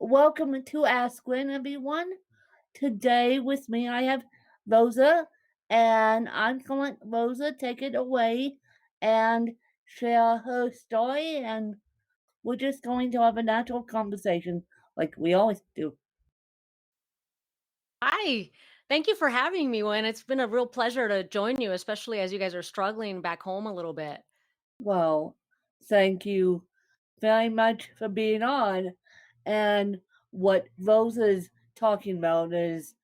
welcome to Ask Gwen, everyone. Today with me I have Rosa, and I'm going to let Rosa take it away and share her story, and we're just going to have a natural conversation like we always do. Hi. Thank you for having me, Win. It's been a real pleasure to join you, especially as you guys are struggling back home a little bit. Well, thank you very much for being on. And what Rosa's talking about is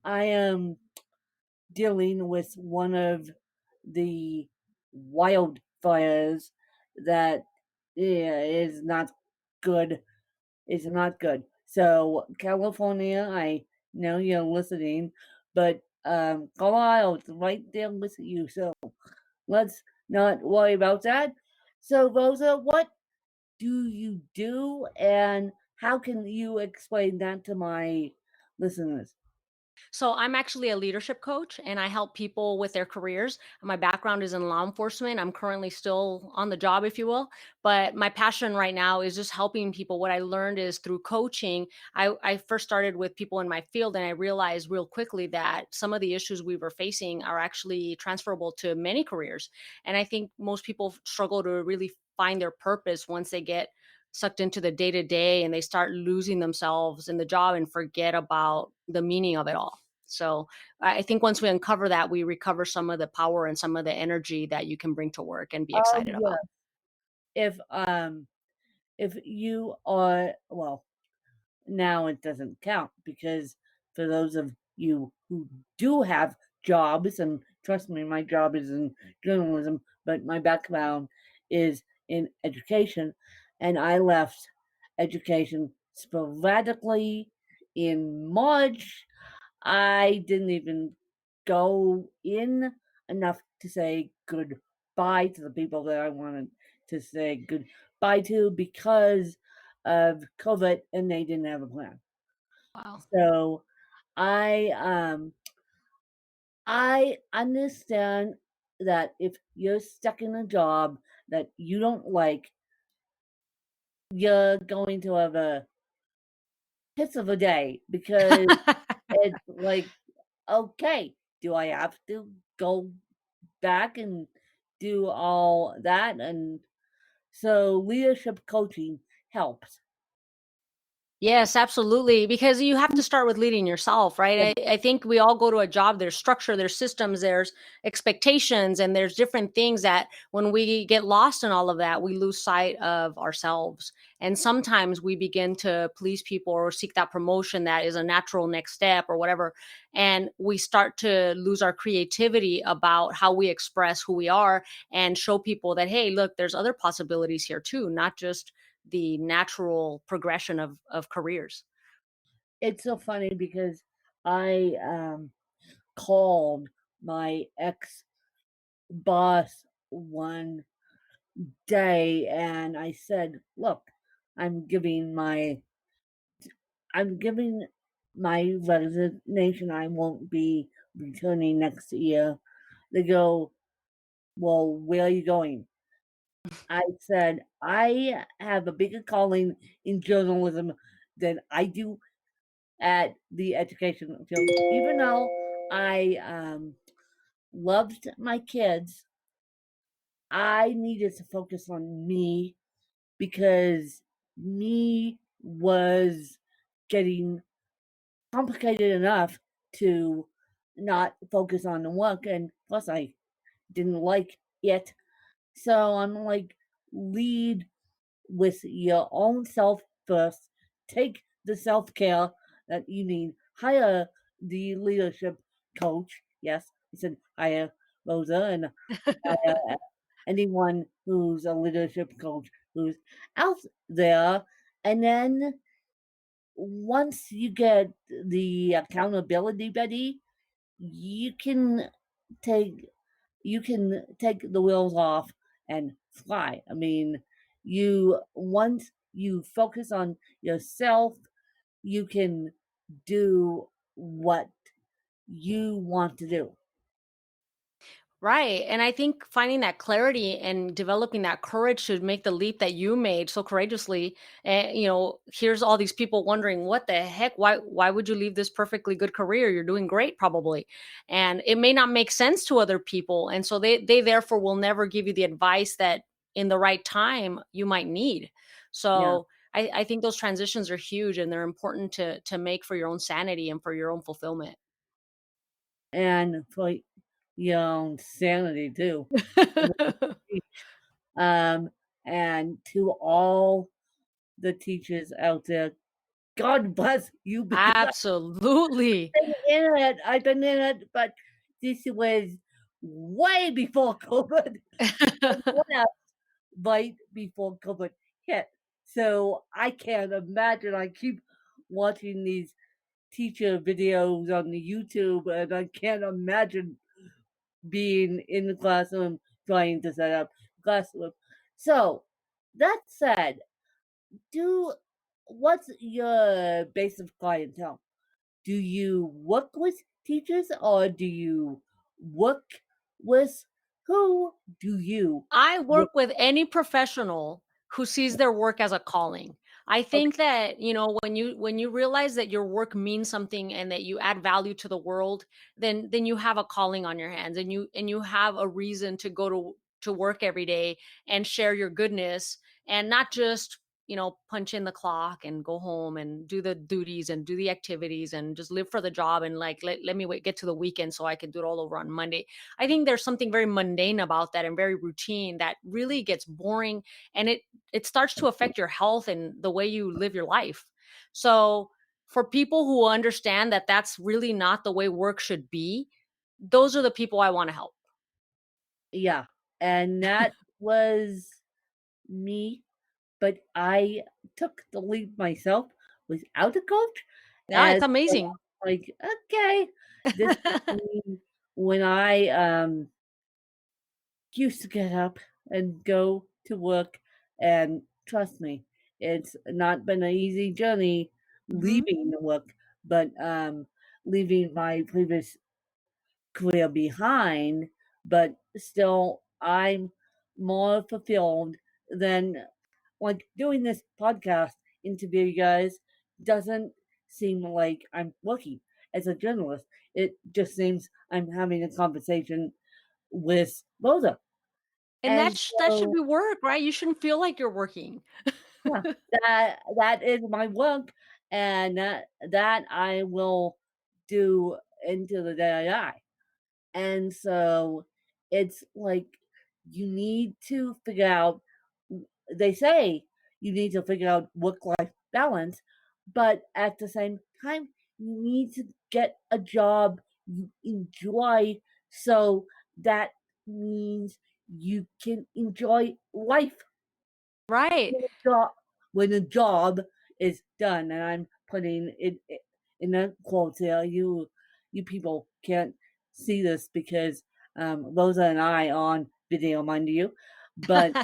I am dealing with one of the wildfires that is not good. Is not good. So California, I know you're listening, but Colorado's right there with you. So let's not worry about that. So Rosa, what do you do, and how can you explain that to my listeners? So, I'm actually a leadership coach and I help people with their careers. My background is in law enforcement. I'm currently still on the job, if you will. But my passion right now is just helping people. What I learned is through coaching, I first started with people in my field and I realized real quickly that some of the issues we were facing are actually transferable to many careers. And I think most people struggle to really find their purpose once they get sucked into the day to day and they start losing themselves in the job and forget about the meaning of it all. So I think once we uncover that, we recover some of the power and some of the energy that you can bring to work and be Oh excited yeah. about. If you are, well, now it doesn't count because for those of you who do have jobs, and trust me, my job is in journalism, but my background is in education, and I left education sporadically in March. I didn't even go in enough to say goodbye to the people that I wanted to say goodbye to because of COVID, and they didn't have a plan. Wow. So I I understand that if you're stuck in a job that you don't like, you're going to have a piss of a day because it's like, okay, do I have to go back and do all that? And so leadership coaching helps. Yes, absolutely. Because you have to start with leading yourself, Yeah. right? I think we all go to a job, there's structure, there's systems, there's expectations, and there's different things that when we get lost in all of that, we lose sight of ourselves. And sometimes we begin to please people or seek that promotion that is a natural next step or whatever. And we start to lose our creativity about how we express who we are and show people that, hey, look, there's other possibilities here too, not just the natural progression of careers. It's so funny because I called my ex boss one day and I said, "Look, I'm giving my I'm giving my resignation. I won't be returning next year." They go, "Well, where are you going?" I said, "I have a bigger calling in journalism than I do at the education field. Even though I loved my kids, I needed to focus on me because me was getting complicated enough to not focus on the work. And plus, I didn't like it. So I'm like, lead with your own self first. Take the self care that you need. Hire the leadership coach. Yes, I said hire Rosa and hire anyone who's a leadership coach who's out there. And then once you get the accountability ready, you can take take the wheels off and fly. I mean, you once you focus on yourself, you can do what you want to do. Right. And I think finding that clarity and developing that courage to make the leap that you made so courageously, and here's all these people wondering, what the heck? Why would you leave this perfectly good career? You're doing great probably. And it may not make sense to other people. And so they therefore will never give you the advice that in the right time you might need. Yeah. So I think those transitions are huge and they're important to make for your own sanity and for your own fulfillment. And for your own sanity too. Um, and to all the teachers out there, God bless you because Absolutely. I've been in it, but this was way before COVID. Left right before COVID hit. So I can't imagine. I keep watching these teacher videos on the YouTube, and I can't imagine being in the classroom trying to set up classroom. So that said, do what's your base of clientele? Do you work with teachers or do you work with who do you I work? work with any professional who sees their work as a calling. I Okay, think that, when you realize that your work means something and that you add value to the world, then you have a calling on your hands and you have a reason to go to work every day and share your goodness and not just, punch in the clock and go home and do the duties and do the activities and just live for the job and like let me wait, get to the weekend so I can do it all over on Monday. I think there's something very mundane about that and very routine that really gets boring and it starts to affect your health and the way you live your life. So for people who understand that that's really not the way work should be, those are the people I want to help. yeah, and that was me, but I took the leap myself without a coach, Yeah, and it's so amazing. I'm like, okay, this is me when I used to get up and go to work, and trust me, it's not been an easy journey Mhm. leaving the work, but, leaving my previous career behind, but still, I'm more fulfilled than like, doing this podcast interview, you guys, doesn't seem like I'm working as a journalist. It just seems I'm having a conversation with Rosa. And And that should so, be work, right? You shouldn't feel like you're working. yeah, that is my work, and that I will do into the day I die. And so it's like you need to figure out they say you need to figure out work-life balance, but at the same time, you need to get a job you enjoy so that means you can enjoy life Right. when the job is done, and I'm putting it in the quotes here. You people can't see this because Rosa and I on video, mind you, but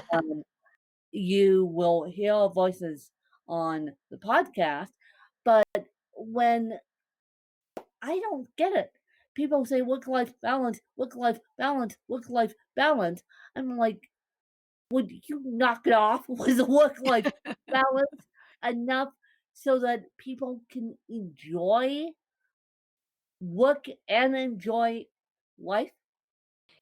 you will hear our voices on the podcast. But when I don't get it, people say work life balance, work life balance, work life balance. I'm like, would you knock it off with a work-life balance enough so that people can enjoy work and enjoy life?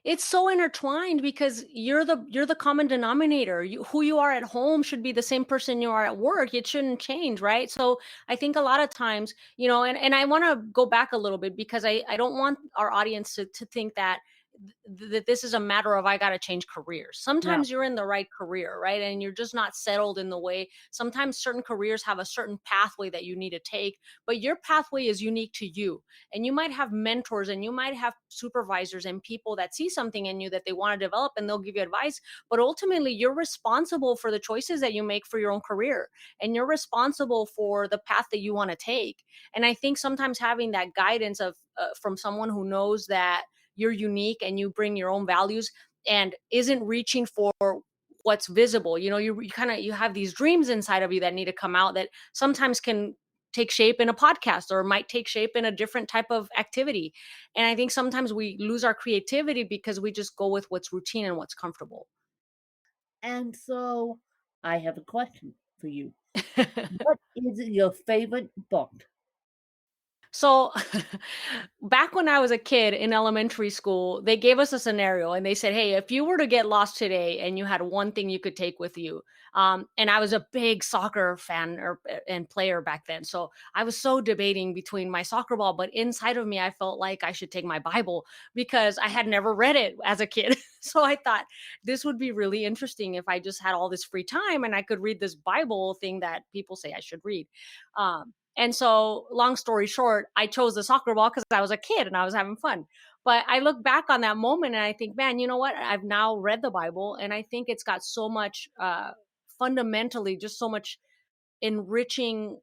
It's so intertwined because you're the common denominator. Who you are at home should be the same person you are at work. It shouldn't change, right? So I think a lot of times, and I want to go back a little bit because I don't want our audience to think that that this is a matter of I got to change careers. No. Sometimes you're in the right career, right? And you're just not settled in the way. Sometimes certain careers have a certain pathway that you need to take, but your pathway is unique to you, and you might have mentors and you might have supervisors and people that see something in you that they want to develop and they'll give you advice, but ultimately you're responsible for the choices that you make for your own career, and you're responsible for the path that you want to take. And I think sometimes having that guidance of from someone who knows that you're unique and you bring your own values and isn't reaching for what's visible, you kind of you have these dreams inside of you that need to come out that sometimes can take shape in a podcast or might take shape in a different type of activity. And I think sometimes we lose our creativity because we just go with what's routine and what's comfortable. And so I have a question for you. What is your favorite book? So, back when I was a kid in elementary school, they gave us a scenario and they said, "Hey, if you were to get lost today and you had one thing you could take with you," and I was a big soccer fan and player back then, so I was so debating between my soccer ball, but inside of me, I felt like I should take my Bible because I had never read it as a kid. So I thought this would be really interesting if I just had all this free time and I could read this Bible thing that people say I should read. And so, long story short, I chose the soccer ball because I was a kid and I was having fun. But I look back on that moment and I think, man, you know what? I've now read the Bible and I think it's got so much, fundamentally, just so much enriching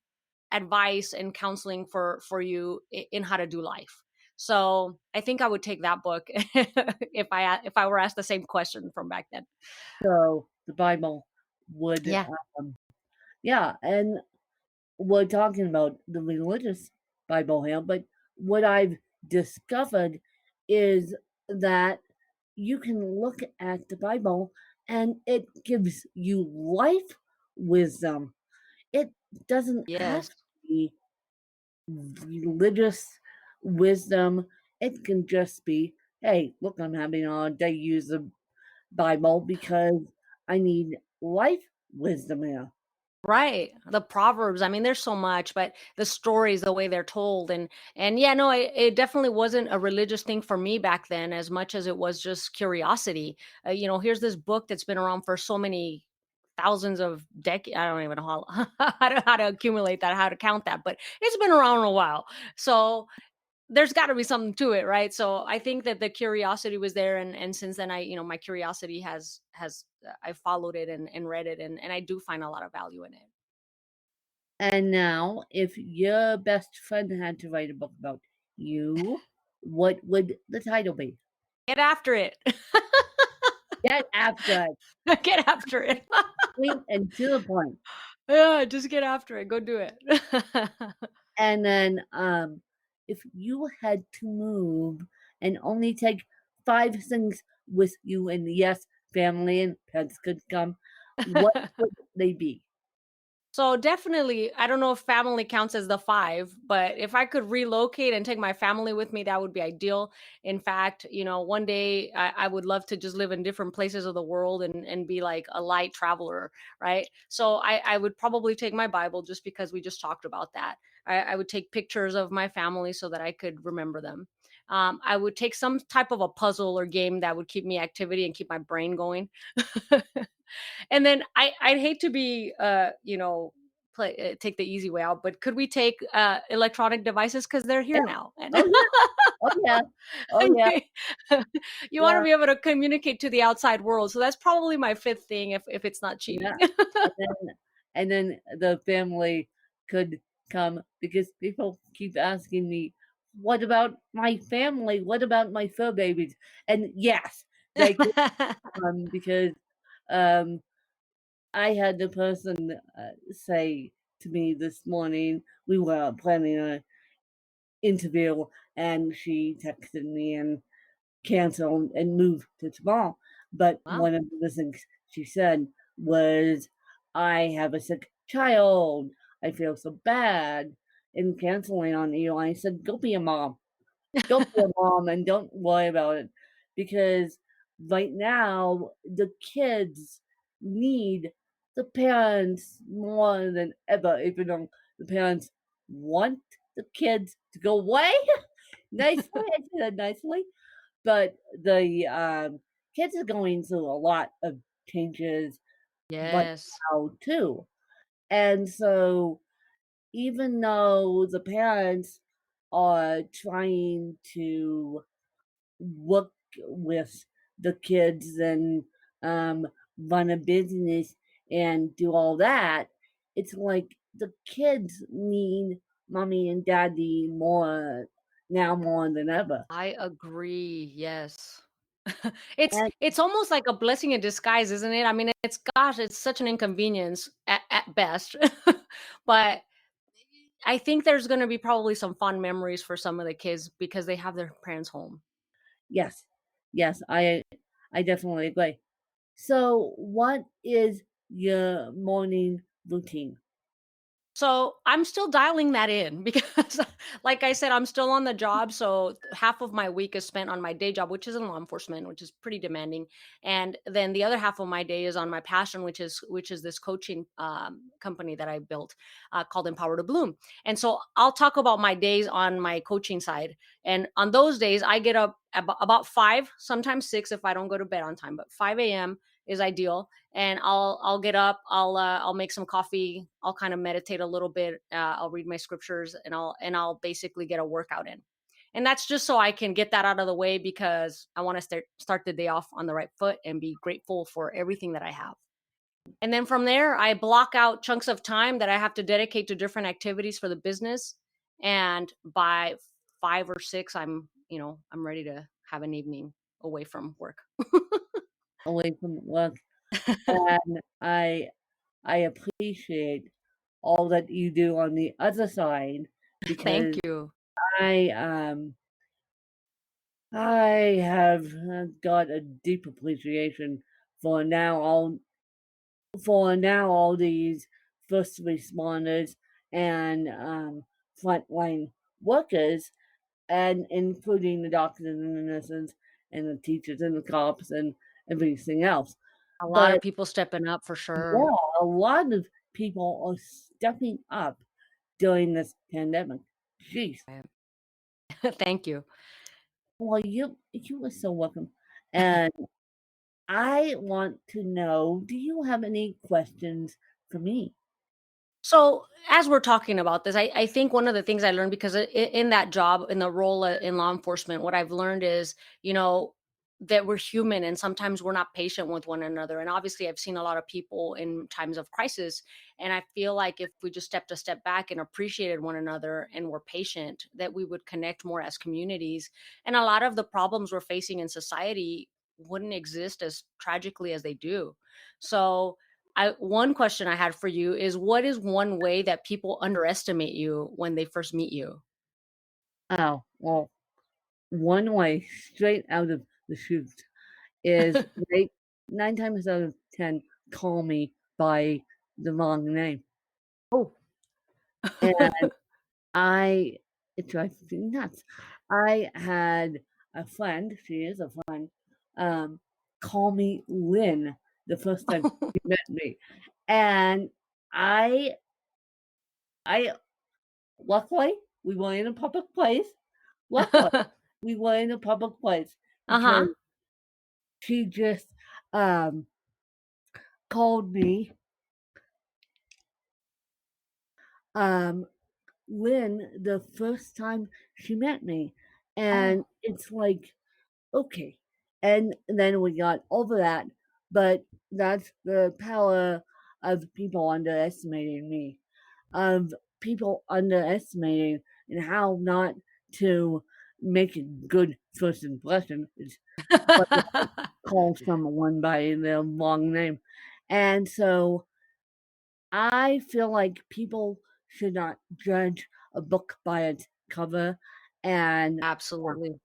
advice and counseling for you in how to do life. So I think I would take that book if I were asked the same question from back then. So the Bible would, Yeah. yeah, and we're talking about the religious Bible here, but what I've discovered is that you can look at the Bible and it gives you life wisdom. It doesn't have Yes. to be religious wisdom. It can just be, hey, look, I'm having a day use the Bible because I need life wisdom here. Right. The proverbs, I mean, there's so much, but the stories, the way they're told and yeah, no, it definitely wasn't a religious thing for me back then as much as it was just curiosity. Here's this book that's been around for so many thousands of decades. I don't even know how to accumulate that, how to count that, but it's been around a while. So there's got to be something to it, right? So I think that the curiosity was there, and since then my curiosity has I followed it and read it, and I do find a lot of value in it. And now, if your best friend had to write a book about you, what would the title be? Get after it. Get after it. Get after it. Sweet and to the point. Yeah, just get after it. Go do it. And then, if you had to move and only take 5 things with you, and yes, family and pets could come, what would they be? So definitely, I don't know if family counts as the five, but if I could relocate and take my family with me, that would be ideal. In fact, one day I would love to just live in different places of the world and be like a light traveler, right? So I would probably take my Bible just because we just talked about that. I would take pictures of my family so that I could remember them. I would take some type of a puzzle or game that would keep me activity and keep my brain going. And then I'd hate to be take the easy way out, but could we take electronic devices because they're here Yeah. now? And Oh, yeah. Oh, yeah. Oh, yeah. you want to Yeah. be able to communicate to the outside world. So that's probably my fifth thing if it's not cheating. Yeah. And then the family could come because people keep asking me, "What about my family? What about my fur babies?" And yes, they could come because, um, I had the person, say to me this morning we were planning a interview, and she texted me and canceled and moved to tomorrow. But Wow. one of the things she said was, "I have a sick child. I feel so bad in canceling on you." I said, "Go be a mom. Go be a mom and don't worry about it." Because right now, the kids need the parents more than ever, even though the parents want the kids to go away. Nicely, I said that nicely. But the, kids are going through a lot of changes right Yes. now too. And so even though the parents are trying to work with the kids and, um, run a business and do all that, it's like the kids need mommy and daddy more now more than ever. I agree. Yes. It's And it's almost like a blessing in disguise, isn't it? I mean, it's gosh, it's such an inconvenience at best. But I think there's going to be probably some fond memories for some of the kids because they have their parents home. Yes. Yes, I definitely agree. So, what is your morning routine? So I'm still dialing that in because, like I said, I'm still on the job. So half of my week is spent on my day job, which is in law enforcement, which is pretty demanding, and then the other half of my day is on my passion, which is this coaching company that I built called Empower to Bloom. And so I'll talk about my days on my coaching side, and on those days I get up about 5, sometimes 6 if I don't go to bed on time, but 5 a.m. is ideal, and I'll get up, I'll make some coffee, I'll kind of meditate a little bit, I'll read my scriptures, and I'll basically get a workout in. And that's just so I can get that out of the way because I want to start the day off on the right foot and be grateful for everything that I have. And then from there, I block out chunks of time that I have to dedicate to different activities for the business. And by 5 or 6, I'm ready to have an evening away from work. Away from work, and I appreciate all that you do on the other side Thank because you. I um I have got a deep appreciation for now all these first responders and frontline workers, and including the doctors and the nurses and the teachers and the cops and everything else. A lot of But people stepping up for sure. yeah, a lot of people are stepping up during this pandemic. Jeez. Right. Thank you. Well, you are so welcome. And I want to know, do you have any questions for me? So, as we're talking about this, I think one of the things I learned because in that job, in the role in law enforcement, what I've learned is, that we're human and sometimes we're not patient with one another. And obviously, I've seen a lot of people in times of crisis. And I feel like if we just stepped a step back and appreciated one another and were patient, that we would connect more as communities. And a lot of the problems we're facing in society wouldn't exist as tragically as they do. So, one question I had for you is what is one way that people underestimate you when they first meet you? Oh, well, one way straight out of the chute is they 9 times out of 10 call me by the wrong name. Oh. And I it drives me nuts. I had a friend, she is a friend, um, call me Lynn the first time she met me. And I I luckily, we were in a public place. Luckily, we were in a public place because Uh-huh. she just, um, called me, um, Lynn the first time she met me, and Oh. it's like, "Okay." And then we got over that, but that's the power of people underestimating me, of people underestimating and how not to make a good first impression is what call someone by their long name. And so I feel like people should not judge a book by its cover. And yeah, Absolutely.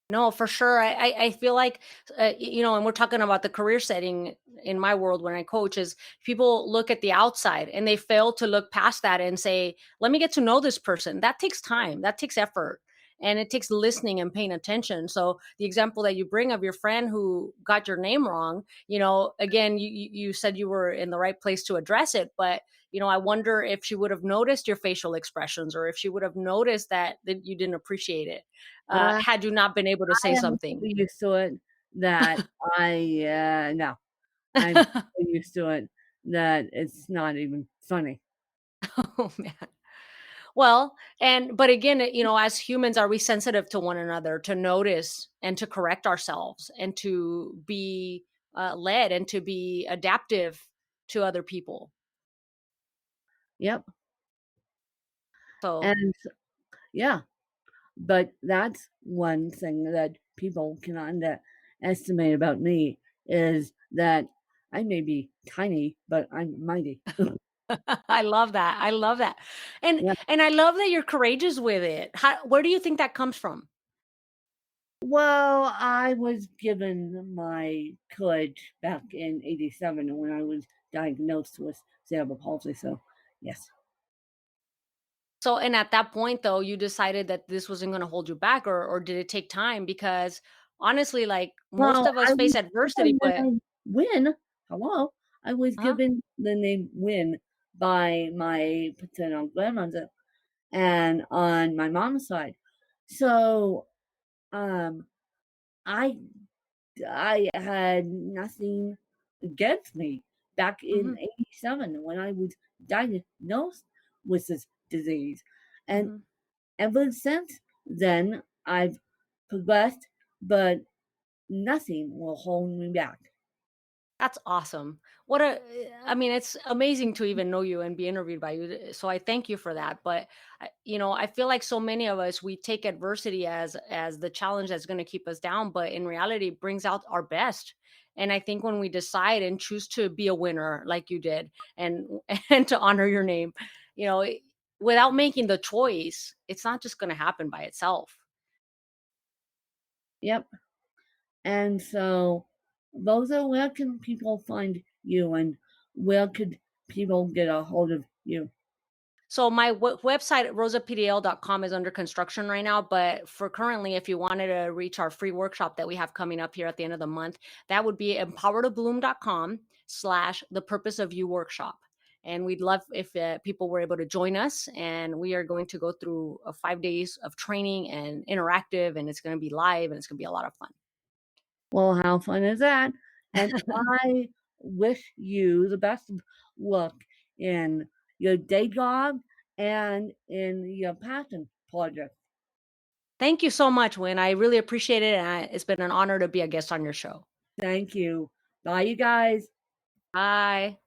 No, for sure. I feel like, and we're talking about the career setting in my world when I coach is people look at the outside and they fail to look past that and say, let me get to know this person. That takes time, that takes effort, and it takes listening and paying attention. So the example that you bring of your friend who got your name wrong, again, you said you were in the right place to address it, but I wonder if she would have noticed your facial expressions or if she would have noticed that you didn't appreciate it I had you not been able to say I am so something. used to it that no, I'm so used to it that it's not even funny. Oh, man. Well, but again, as humans, are we sensitive to one another to notice and to correct ourselves and to be led and to be adaptive to other people? Yep. So, And yeah, but that's one thing that people can underestimate about me is that I may be tiny, but I'm mighty. I love that. I love that. And Yeah. and I love that you're courageous with it. Where do you think that comes from? Well, I was given my courage back in '87 when I was diagnosed with cerebral palsy, so yes. So, and at that point though, you decided that this wasn't going to hold you back, or did it take time? Because honestly, like most Well, of us I face was adversity, given the but name Win. Hello? I was huh? given the name Win by my paternal grandmother and on my mom's side. So, um, I I had nothing against me back in Mhm. '87 when I was diagnosed with this disease. And Mhm. ever since then, I've progressed, but nothing will hold me back. That's awesome. I mean, it's amazing to even know you and be interviewed by you. So I thank you for that. But I feel like so many of us, we take adversity as the challenge that's going to keep us down, but in reality, it brings out our best. And I think when we decide and choose to be a winner, like you did, and and to honor your name, you know, it- without making the choice, it's not just going to happen by itself. Yep. And so, Rosa, where can people find you and where could people get a hold of you? So my website rosapdl.com is under construction right now, but for currently, if you wanted to reach our free workshop that we have coming up here at the end of the month, that would be empowertobloom.com/the purpose of you workshop. And we'd love if people were able to join us. And we are going to go through 5 days of training and interactive, and it's going to be live, and it's going to be a lot of fun. Well, how fun is that? And I wish you the best of luck in your day job and in your passion project. Thank you so much, Win. I really appreciate it. And it's been an honor to be a guest on your show. Thank you. Bye, you guys. Bye.